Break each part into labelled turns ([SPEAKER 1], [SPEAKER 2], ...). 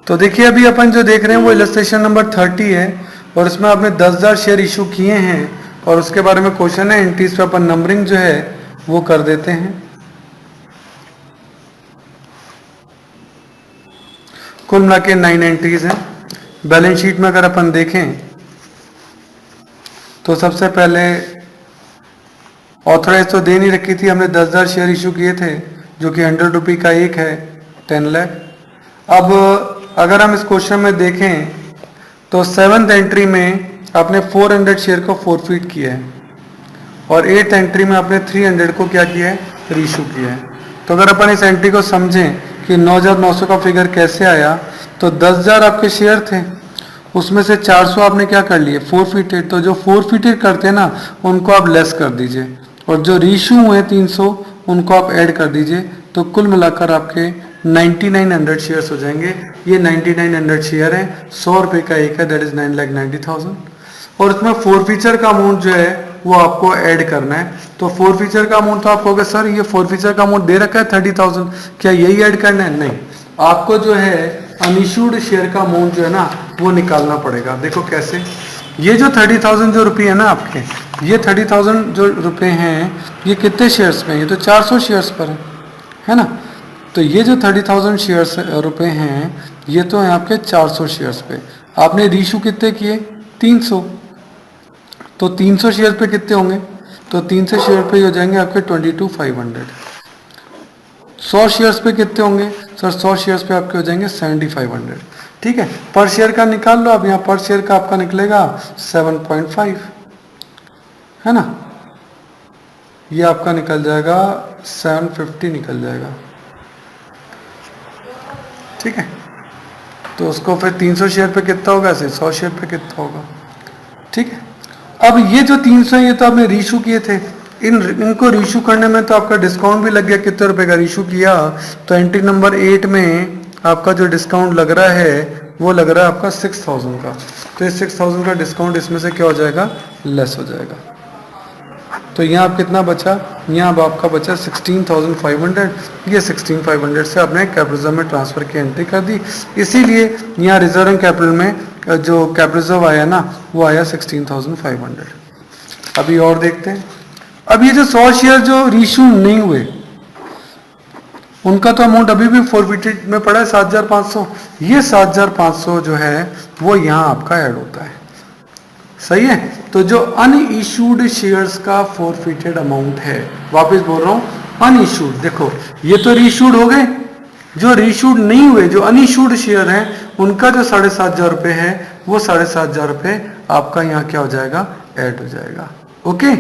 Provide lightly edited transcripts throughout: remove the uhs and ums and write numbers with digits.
[SPEAKER 1] तो देखिए अभी अपन जो देख रहे हैं वो इलस्ट्रेशन नंबर 30 है और इसमें आपने 10,000 शेयर इशू किए हैं और उसके बारे में क्वेश्चन है। एंट्रीज पे अपन नंबरिंग जो है वो कर देते हैं। कुल मिला के 9 एंट्रीज हैं। बैलेंस शीट में अगर अपन देखें तो सबसे पहले ऑथराइज तो दे नहीं रखी थी, हमने 10,000 शेयर इशू किए थे जो कि 100 रुपये का एक है, 10 लाख। अब अगर हम इस क्वेश्चन में देखें तो 7th एंट्री में आपने 400 शेयर को फोरफीट किया है और 8th एंट्री में आपने 300 को क्या किया है, रीशू किया है। तो अगर अपन इस एंट्री को समझें कि 9,900 का फिगर कैसे आया, तो 10,000 आपके शेयर थे, उसमें से 400 आपने क्या कर लिए, फोरफीटेड। तो जो फोरफीटेड करते हैं ना उनको आप लेस कर दीजिए और जो रीशू हुए 300 उनको आप ऐड कर दीजिए। तो कुल मिलाकर आपके 9900 शेयर्स हो जाएंगे। ये 9900 शेयर है, 100 रुपये का एक है, दैट इज 9,90,000। और इसमें फोरफीचर का अमाउंट जो है वो आपको ऐड करना है। तो फोरफीचर का अमाउंट तो आप कहोगे सर ये फोरफीचर का अमाउंट दे रखा है 30,000, क्या यही ऐड करना है? नहीं, आपको जो है अनइश्यूड शेयर का अमाउंट जो है ना वो निकालना पड़ेगा। देखो कैसे, ये जो 30,000 जो रुपये है ना आपके, ये 30,000 जो रुपये हैं ये कितने शेयर्स पे हैं? ये तो 400 शेयर्स पर है ना। तो ये जो 30,000 शेयर्स रुपये हैं ये तो है आपके 400 शेयर्स पे। आपने रीशू कितने किए? 300। तो 300 शेयर पे कितने होंगे? तो 300 शेयर पे हो जाएंगे आपके 22,500। 100 शेयर्स पे कितने होंगे सर? 100 शेयर्स पे आपके हो जाएंगे 7,500। ठीक है, पर शेयर का निकाल लो। अब यहाँ पर शेयर का आपका निकलेगा 7.5, है ना। ये आपका निकल जाएगा 750 निकल जाएगा। ठीक है, तो उसको फिर 300 शेयर पे कितना होगा, ऐसे 100 शेयर पे कितना होगा। ठीक है, अब ये जो 300 ये तो आपने रीशू किए थे, इनको रीशू करने में तो आपका डिस्काउंट भी लग गया। कितने रुपए का रीशू किया? तो एंट्री नंबर 8 में आपका जो डिस्काउंट लग रहा है वो लग रहा है आपका 6,000 का। तो इस 6,000 का डिस्काउंट इसमें से क्या हो जाएगा, लेस हो जाएगा। तो यहाँ आप कितना बचा? यहाँ अब आपका बचा 16,500। ये 16,500 से आपने कैपिटल रिजर्व में ट्रांसफर की एंट्री कर दी, इसीलिए यहाँ रिजर्व एंड कैपिटल में जो कैपिटल रिजर्व आया ना वो आया 16,500। अभी और देखते हैं। अब ये जो 100 शेयर जो रीशू नहीं हुए उनका तो अमाउंट अभी भी फोरफीटेड में पड़ा है 7,500। ये 7,500 जो है वो यहाँ आपका ऐड होता है। सही है, तो जो अनइश्यूड शेयर्स का फोरफीटेड अमाउंट है, वापस बोल रहा हूं अनइश्यूड, देखो ये तो रीशूड हो गए, जो रीशूड नहीं हुए जो अनइश्यूड शेयर हैं उनका जो 7,500 रुपये है वो 7,500 रुपये आपका यहाँ क्या हो जाएगा, ऐड हो जाएगा। ओके,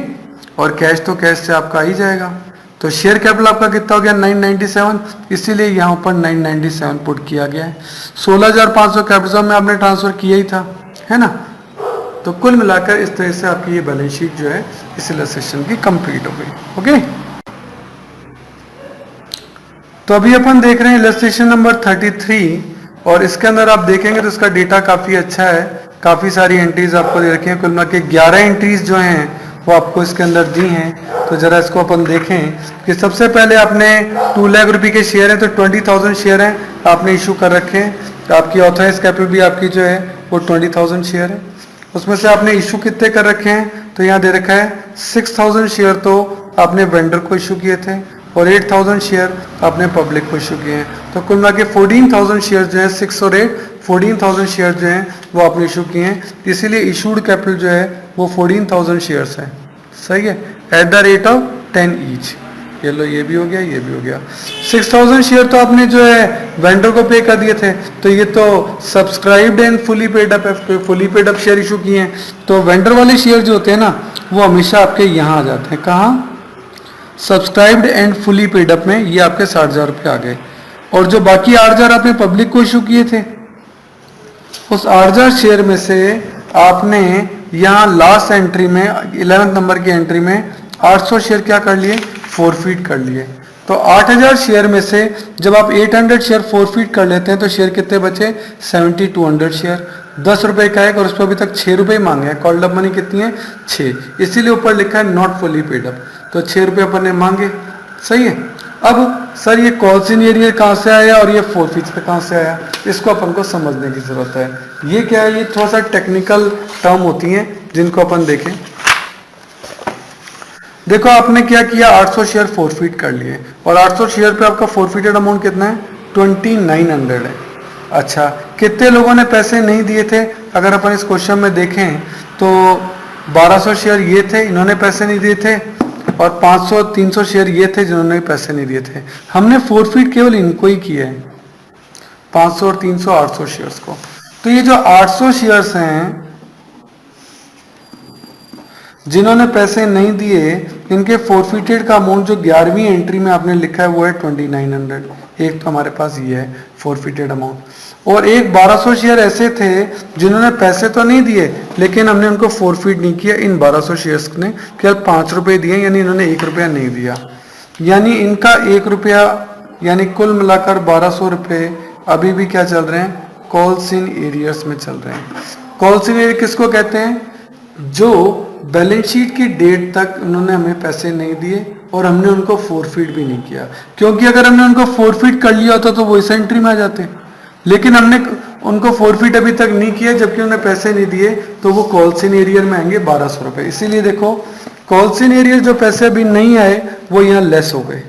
[SPEAKER 1] और कैश तो कैश से आपका आ ही जाएगा। तो शेयर कैपिटल आपका कितना हो गया, 997, इसीलिए यहाँ पर 997 पुट किया गया है। 16,500 कैपिटल में आपने ट्रांसफर किया ही था, है ना। तो कुल मिलाकर इस तरह से आपकी ये बैलेंस शीट जो है इस इलस्ट्रेशन की कंप्लीट हो गई। ओके, तो अभी अपन देख रहे हैं इलस्ट्रेशन नंबर 33 और इसके अंदर आप देखेंगे तो इसका डेटा काफी अच्छा है, काफी सारी एंट्रीज आपको दे रखी है। कुल मिला के 11 एंट्रीज जो हैं वो आपको इसके अंदर दी हैं। तो जरा इसको अपन देखें कि सबसे पहले आपने 2 लाख रुपए के शेयर है तो 20,000 शेयर हैं आपने इशू कर रखे हैं। तो आपकी ऑथराइज कैपिटल भी आपकी जो है वो 20,000 शेयर है। उसमें से आपने इशू कितने कर रखे हैं, तो यहाँ दे रखा है 6,000 शेयर तो आपने वेंडर को इशू किए थे और 8,000 शेयर आपने पब्लिक को इशू किए हैं। तो कुल मिला के 14,000 शेयर जो है, 6 और 8 14,000 शेयर जो हैं वो आपने इशू किए हैं, इसीलिए इशूड कैपिटल जो है वो 14,000 शेयर्स है। सही है, at the rate of 10 each. ये लो, ये भी हो गया, ये भी हो गया। 6,000 शेयर तो आपने जो है वेंडर को पे कर दिए थे, तो ये तो subscribed and fully paid up, fully paid up share issue किए हैं। तो वेंडर वाले शेयर जो होते हैं ना वो हमेशा आपके यहाँ आ जाते हैं। कहाँ? Subscribed and fully paid up में ये आपके 60,000 रुपये आ गए। और जो बाकी 8,000 आपने पब्लिक को इशू किए थे, उस 8,000 शेयर में से आपने यहाँ लास्ट एंट्री में 11th नंबर की एंट्री में 800 शेयर क्या कर लिए, फोरफीट कर लिए। तो 8,000 शेयर में से जब आप 800 शेयर फोरफीट कर लेते हैं तो शेयर कितने बचे, 7,200 शेयर। 10 रुपए का है और उस पर अभी तक 6 रुपए मांगे हैं। कॉल्ड अप मनी कितनी है, 6, इसीलिए ऊपर लिखा है नॉट फुली पेड अप। तो 6 रुपए अपन ने मांगे। सही है, अब सर ये कॉल्स इन एरियर कहाँ से आया और ये फोरफीट पे कहाँ से आया, इसको अपन को समझने की जरूरत है। ये क्या है, ये थोड़ा सा टेक्निकल टर्म होती हैं जिनको अपन देखें। देखो आपने क्या किया, 800 शेयर फोरफीट कर लिए और 800 शेयर पे आपका फोरफीटेड अमाउंट कितना है, 2900 है। अच्छा, कितने लोगों ने पैसे नहीं दिए थे, अगर अपन इस क्वेश्चन में देखें तो 1200 शेयर ये थे, इन्होंने पैसे नहीं दिए थे, और 500-300 शेयर ये थे जिन्होंने पैसे नहीं दिए थे। हमने फोरफीट केवल इनको ही किए हैं, 500 और 300, 800 शेयर्स को। तो ये जो 800 शेयर्स हैं जिन्होंने पैसे नहीं दिए, इनके फोरफिटेड का अमाउंट जो 11वीं एंट्री में आपने लिखा है वो है 2900। एक तो हमारे पास ये है फोरफिटेड अमाउंट, और एक 1200 शेयर ऐसे थे जिन्होंने पैसे तो नहीं दिए लेकिन हमने उनको फोरफिट नहीं किया। इन 1200 शेयर्स ने केवल 5 रुपए दिए, यानी इन्होंने 1 रुपया नहीं दिया, यानी इनका 1 रुपया, यानी कुल मिलाकर 1200 रुपये अभी भी क्या चल रहे हैं, कॉल्स इन एरियर्स में चल रहे हैं। कॉल्स इन एरियर किसको कहते हैं, जो बैलेंस शीट की डेट तक उन्होंने हमें पैसे नहीं दिए और हमने उनको फोरफिट भी नहीं किया, क्योंकि अगर हमने उनको फोरफिट कर लिया होता तो वो इस एंट्री में आ जाते, लेकिन हमने उनको फोरफिट अभी तक नहीं किया जबकि उन्होंने पैसे नहीं दिए, तो वो कॉल्स इन एरियर में आएंगे 1200 रुपए। इसीलिए देखो कॉल्स इन एरियर जो पैसे अभी नहीं आए वो यहाँ लेस हो गए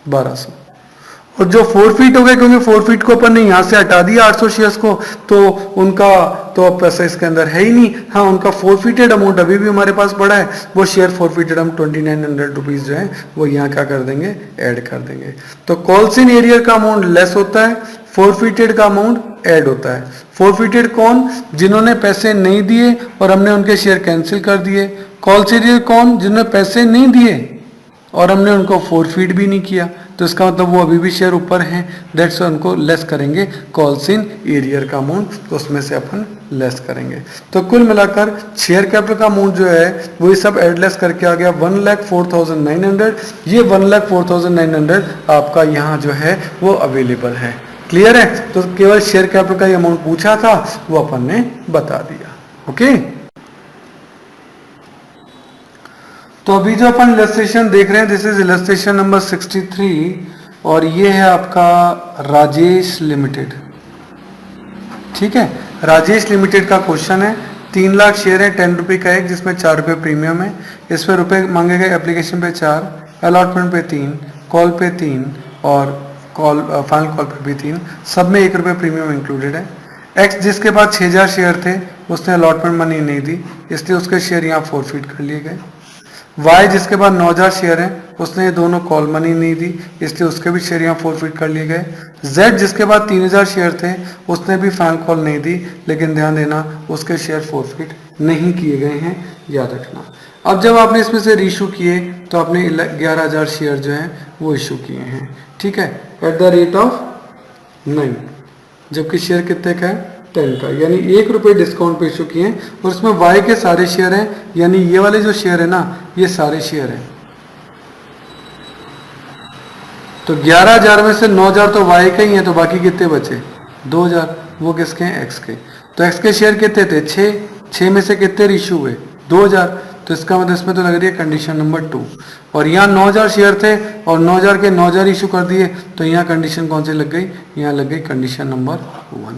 [SPEAKER 1] 1200, और जो फोरफिट हो गए क्योंकि फोरफिट को अपन ने यहाँ से हटा दिया 800 शेयर्स को, तो उनका तो अब पैसा इसके अंदर है ही नहीं। हाँ, उनका फोरफिटेड अमाउंट अभी भी हमारे पास पड़ा है, वो शेयर फोरफिटेड हम 2900 रुपीज जो है वो यहाँ क्या कर देंगे, ऐड कर देंगे। तो कॉल्स इन एरियर का अमाउंट लेस होता है, फोरफिटेड का अमाउंट ऐड होता है। फोरफिटेड कौन, जिन्होंने पैसे नहीं दिए और हमने उनके शेयर कैंसिल कर दिए। कॉल्स इन एरियर कौन, जिन्होंने पैसे नहीं दिए और हमने उनको फोरफिट भी नहीं किया, तो इसका मतलब वो अभी भी शेयर ऊपर हैं, दैट्स उनको लेस करेंगे कॉल्स इन एरियर का अमाउंट, तो उसमें से अपन लेस करेंगे। तो कुल मिलाकर शेयर कैपिटल का अमाउंट जो है वो ये सब एडलेस करके आ गया 1,04,900। ये 1,04,900 आपका यहाँ जो है वो अवेलेबल है। क्लियर है, तो केवल शेयर कैपिटल का ये अमाउंट पूछा था, वो अपन ने बता दिया। ओके, तो अभी जो अपन इलस्ट्रेशन देख रहे हैं, दिस इज इलस्ट्रेशन नंबर 63, और ये है आपका राजेश लिमिटेड। ठीक है, राजेश लिमिटेड का क्वेश्चन है, 3 लाख शेयर है, 10 रुपये का एक, जिसमें 4 रुपये प्रीमियम है। इस पर रुपए मांगे गए, एप्लीकेशन पे 4, अलॉटमेंट पे 3, कॉल पे 3 और फाइनल कॉल पे भी 3, सब में 1 रुपये प्रीमियम इंक्लूडेड है। एक्स जिसके पास 6000 शेयर थे उसने अलॉटमेंट मनी नहीं दी, इसलिए उसके शेयर यहाँ फोरफिट कर लिए गए। वाई जिसके पास 9000 शेयर हैं उसने ये दोनों कॉल मनी नहीं दी, इसलिए उसके भी शेयर यहाँ फोरफिट कर लिए गए। जेड जिसके पास 3000 शेयर थे उसने भी फाइनल कॉल नहीं दी, लेकिन ध्यान देना उसके शेयर फोरफिट नहीं किए गए हैं, याद रखना। अब जब आपने इसमें से रीशू किए तो आपने 11000 शेयर जो हैं वो इशू किए हैं, ठीक है, एट द रेट ऑफ 9, जबकि शेयर कितने का है, 10 का, यानी 1 रुपये डिस्काउंट पे इशू किए हैं। और इसमें वाई के सारे शेयर हैं, यानी ये वाले जो शेयर है ना, ये सारे शेयर हैं। तो 11000 में से 9000 तो वाई का ही है, तो बाकी कितने बचे, 2000, वो किसके हैं, एक्स के। तो एक्स के शेयर कितने थे, 6 में से कितने इशू हुए, 2000, तो इसका मतलब इसमें तो लग रही है कंडीशन नंबर 2। और यहाँ 9000 शेयर थे और 9000 के 9000 इशू कर दिए, तो यहाँ कंडीशन कौन सी लग गई, यहाँ लग गई कंडीशन नंबर 1।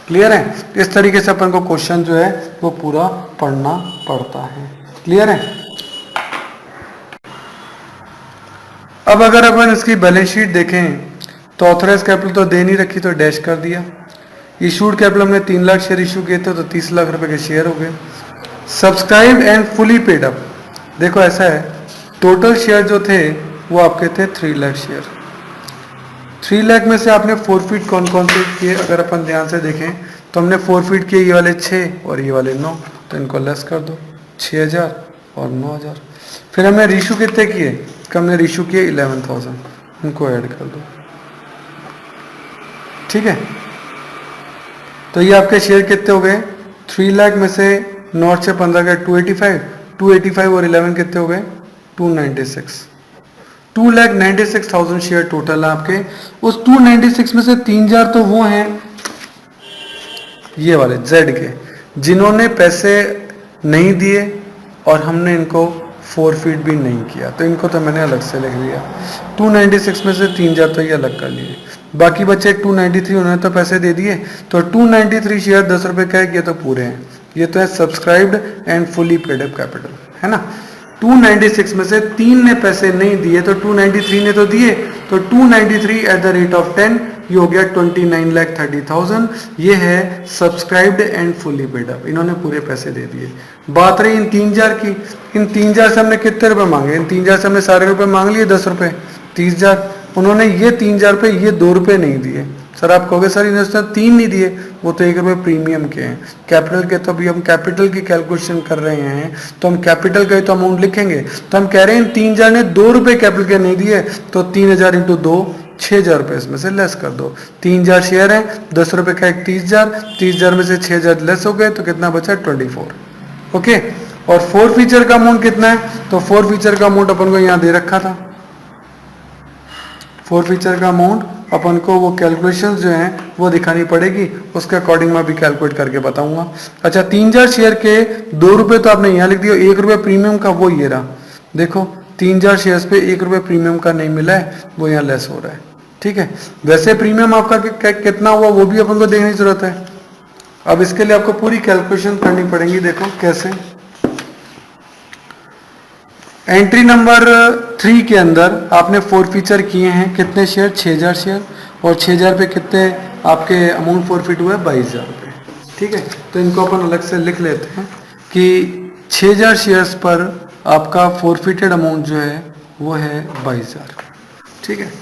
[SPEAKER 1] क्लियर है, इस तरीके से अपन को क्वेश्चन जो है वो पूरा पढ़ना पड़ता है। क्लियर है। अब अगर अपन इसकी बैलेंस शीट देखें तो ऑथराइज कैपिटल तो दे नहीं रखी, तो डैश कर दिया। इशूड कैपिटल हमने 3 लाख शेयर इशू किए थे, तो 30 लाख रुपए के शेयर हो गए। Subscribe and fully paid up, देखो ऐसा है, टोटल शेयर जो थे वो आपके थे 3 लाख शेयर। 3 लाख में से आपने फोरफिट कौन कौन से किए, अगर अपन ध्यान से देखें तो हमने फोरफिट किए ये वाले 6 और ये वाले 9, तो इनको लेस कर दो, 6000 और 9000। फिर हमने रीशू कितने किए, हमने रीशू किए 11000, इनको ऐड कर दो, ठीक है। तो ये आपके शेयर कितने हो गए, 3 लाख में से 9 से 15 गए 285 और 11 कितने हो गए, 296, 2,96,000 शेयर टोटल है आपके। उस 296 में से 3000 तो वो हैं ये वाले जेड के, जिन्होंने पैसे नहीं दिए और हमने इनको फोरफीट भी नहीं किया, तो इनको तो मैंने अलग से लिख दिया। 296 में से 3000 तो ये अलग कर लिए, बाकी बच्चे 293 उन्होंने तो पैसे दे दिए, तो 293 शेयर 10 रुपये का है, ये तो पूरे हैं, ये तो है subscribed and fully paid up capital, है ना। 296 में से 3 ने पैसे नहीं दिए, तो 293 ने तो दिए, तो 293 एट द रेट ऑफ 10 ये हो गया 29,30,000। ये है subscribed and fully paid up, इन्होंने पूरे पैसे दे दिए। बात रही इन 3000 की, इन 3000 से हमने कितने रुपए मांगे, इन 3000 से हमने सारे रुपए मांग लिए 10 रुपए, 30,000 उन्होंने ये 3000 रुपये, ये 2 रुपये नहीं दिए। सर आप कहोगे सर इन्होंने 3 नहीं दिए, वो तो 1 रुपये प्रीमियम के हैं, कैपिटल के तो अभी हम कैपिटल की कैलकुलेशन कर रहे हैं, तो हम कैपिटल का ही तो अमाउंट लिखेंगे, तो हम कह रहे हैं 3000 ने 2 रुपये कैपिटल के नहीं दिए, तो 3000 इंटू 2 6000 रुपये इसमें से लेस कर दो। 3000 शेयर है, 10 रुपये का एक 30,000, 30,000 में से 6000 लेस हो गए, तो कितना बचा 24। ओके, और फोर फीचर का अमाउंट कितना है, तो फोर फीचर का अमाउंट अपन को यहाँ दे रखा था, फोर फीचर का अमाउंट अपन को वो कैलकुलेशंस जो हैं वो दिखानी पड़ेगी, उसके अकॉर्डिंग मैं भी कैलकुलेट करके बताऊंगा। अच्छा 3000 शेयर के 2 रुपये तो आपने यहाँ लिख दिया, 1 रुपये प्रीमियम का वो ये रहा, देखो 3000 शेयर्स पे 1 रुपये प्रीमियम का नहीं मिला है, वो यहाँ लेस हो रहा है, ठीक है। वैसे प्रीमियम आपका कितना हुआ वो भी अपन को देखने की जरूरत है। अब इसके लिए आपको पूरी कैलकुलेशन करनी पड़ेगी, देखो कैसे। एंट्री नंबर 3 के अंदर आपने फोर फीचर किए हैं, कितने शेयर 6000 शेयर, और 6000 पे कितने आपके अमाउंट फोरफिट हुआ है 22,000 रुपये, ठीक है। तो इनको अपन अलग से लिख लेते हैं कि 6000 शेयर्स पर आपका फोरफिटेड अमाउंट जो है वो है 22,000, ठीक है।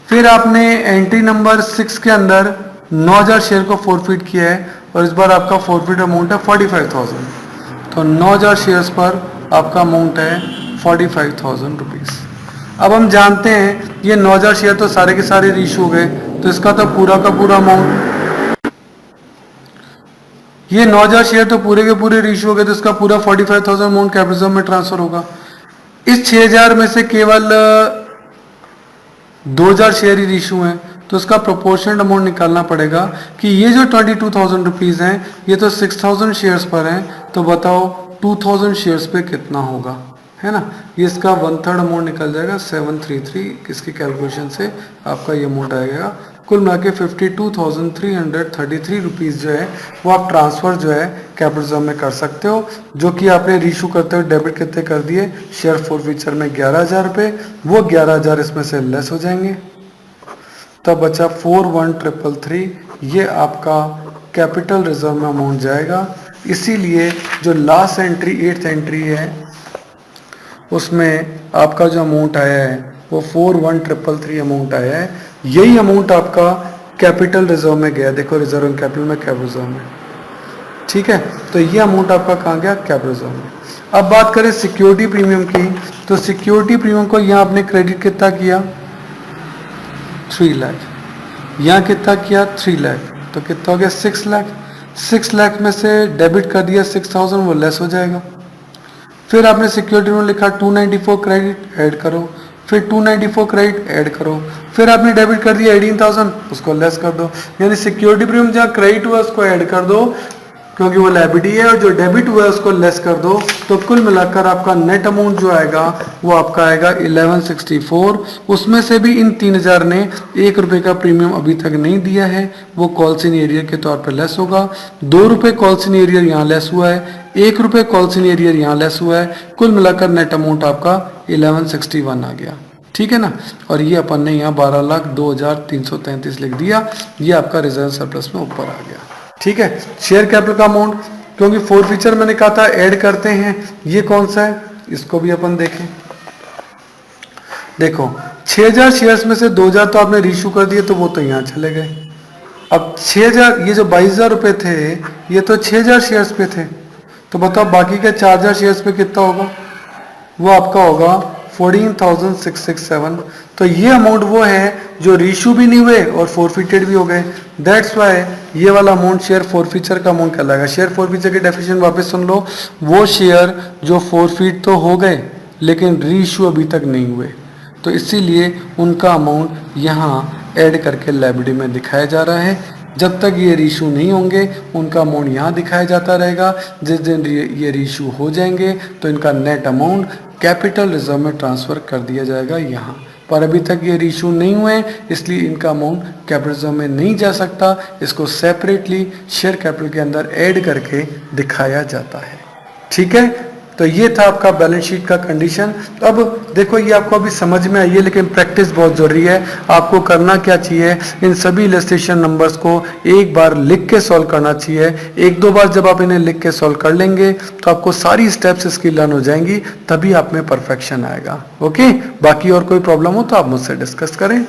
[SPEAKER 1] फिर आपने एंट्री नंबर 6 के अंदर 9000 शेयर को फोरफिट किया है, और इस बार आपका फोरफिट अमाउंट है 45,000, तो 9000 शेयर्स पर आपका अमाउंट है 45,000 रुपीज़। अब हम जानते हैं ये 9000 शेयर तो सारे के सारे रीइशू हो गए, तो इसका तो पूरा का पूरा अमाउंट, ये 9000 शेयर तो पूरे के पूरे रीइशू हो गए, तो इसका पूरा 45,000 अमाउंट कैपिटल में ट्रांसफर होगा। इस 6000 में से केवल 2000 शेयर ही रीइशू हैं, तो इसका प्रोपोर्शनल अमाउंट निकालना पड़ेगा कि ये जो 22,000 रुपीज़ हैं ये तो 6000 शेयर्स पर हैं, तो बताओ 2000 शेयर्स पे कितना होगा, है ना। ये इसका 1/3 अमाउंट निकल जाएगा 733, इसकी कैलकुलेशन से आपका ये अमाउंट आएगा। कुल मिला के 52,333 रुपीज़ जो है वो आप ट्रांसफ़र जो है कैपिटल में कर सकते हो, जो कि आपने रीइशू करते हुए डेबिट कितने कर दिए, शेयर फोर फीचर में 11,000 रुपये, वो 11,000 इसमें से लेस हो जाएंगे, तब बचा 41,333, ये आपका कैपिटल रिजर्व में अमाउंट जाएगा। इसीलिए जो लास्ट एंट्री 8th एंट्री है उसमें आपका जो अमाउंट आया है वो 41,333 अमाउंट आया है, यही अमाउंट आपका कैपिटल रिजर्व में गया, देखो रिजर्व एंड कैपिटल में कैपिटल रिजर्व में, ठीक है। तो ये अमाउंट आपका कहाँ गया, कैपिटल रिजर्व में। अब बात करें सिक्योरिटी प्रीमियम की, तो सिक्योरिटी प्रीमियम को यहाँ आपने क्रेडिट कितना किया 3 लाख, यहाँ कितना किया 3 लाख, तो कितना हो गया 6 लाख। 6 लाख में से डेबिट कर दिया 6000, वो लेस हो जाएगा। फिर आपने सिक्योरिटी में लिखा 294 क्रेडिट ऐड करो, फिर 294 क्रेडिट ऐड करो, फिर आपने डेबिट कर दिया 18,000, उसको लेस कर दो, यानी सिक्योरिटी प्रीमियम जहाँ क्रेडिट हुआ उसको ऐड कर दो क्योंकि वो लायबिलिटी है, और जो डेबिट हुआ है उसको लेस कर दो, तो कुल मिलाकर आपका नेट अमाउंट जो आएगा वो आपका आएगा 1164। उसमें से भी इन 3000 ने 1 रुपये का प्रीमियम अभी तक नहीं दिया है, वो कॉल्स इन एरियर के तौर पर लेस होगा। 2 रुपये कॉल्स इन एरियर यहाँ लेस हुआ है, 1 रुपये कॉल्स इन एरियर यहाँ लेस हुआ है, कुल मिलाकर नेट अमाउंट आपका 1161 आ गया, ठीक है ना। और ये अपन ने यहाँ 12,02,333 लिख दिया, ये आपका रिजर्व सरप्लस में ऊपर आ गया, ठीक है। शेयर कैपिटल का अमाउंट, क्योंकि फोर फीचर मैंने कहा था ऐड करते हैं, ये कौन सा है इसको भी अपन देखें। देखो 6000 शेयर्स में से 2000 तो आपने रीइशू कर दिए, तो वो तो यहाँ चले गए। अब 6000, ये जो 22,000 रुपये थे ये तो 6000 शेयर्स पे थे, तो बताओ बाकी के 4000 शेयर्स पे कितना होगा, वो आपका होगा 14,667। तो ये अमाउंट वो है जो रीइशू भी नहीं हुए और फोरफिटेड भी हो गए, दैट्स वाई ये वाला अमाउंट शेयर फोरफीचर का अमाउंट कहलाएगा। शेयर फोरफीचर की डेफिनेशन वापस सुन लो, वो शेयर जो फोरफीट तो हो गए लेकिन रीइशू अभी तक नहीं हुए, तो इसीलिए उनका अमाउंट यहाँ ऐड करके लायबिलिटी में दिखाया जा रहा है। जब तक ये रीइशू नहीं होंगे उनका अमाउंट यहाँ दिखाया जाता रहेगा, जिस दिन ये रीइशू हो जाएंगे तो इनका नेट अमाउंट कैपिटल रिजर्व में ट्रांसफर कर दिया जाएगा यहाँ पर। अभी तक ये रीइशू नहीं हुए हैं, इसलिए इनका अमाउंट कैपिटल रिजर्व में नहीं जा सकता। इसको सेपरेटली शेयर कैपिटल के अंदर ऐड करके दिखाया जाता है। ठीक है, तो ये था आपका बैलेंस शीट का कंडीशन। अब देखो ये आपको अभी समझ में आई है, लेकिन प्रैक्टिस बहुत जरूरी है। आपको करना क्या चाहिए, इन सभी इलस्ट्रेशन नंबर्स को एक बार लिख के सॉल्व करना चाहिए। एक दो बार जब आप इन्हें लिख के सॉल्व कर लेंगे तो आपको सारी स्टेप्स इसकी लर्न हो जाएंगी, तभी आप में परफेक्शन आएगा। ओके, बाकी और कोई प्रॉब्लम हो तो आप मुझसे डिस्कस करें।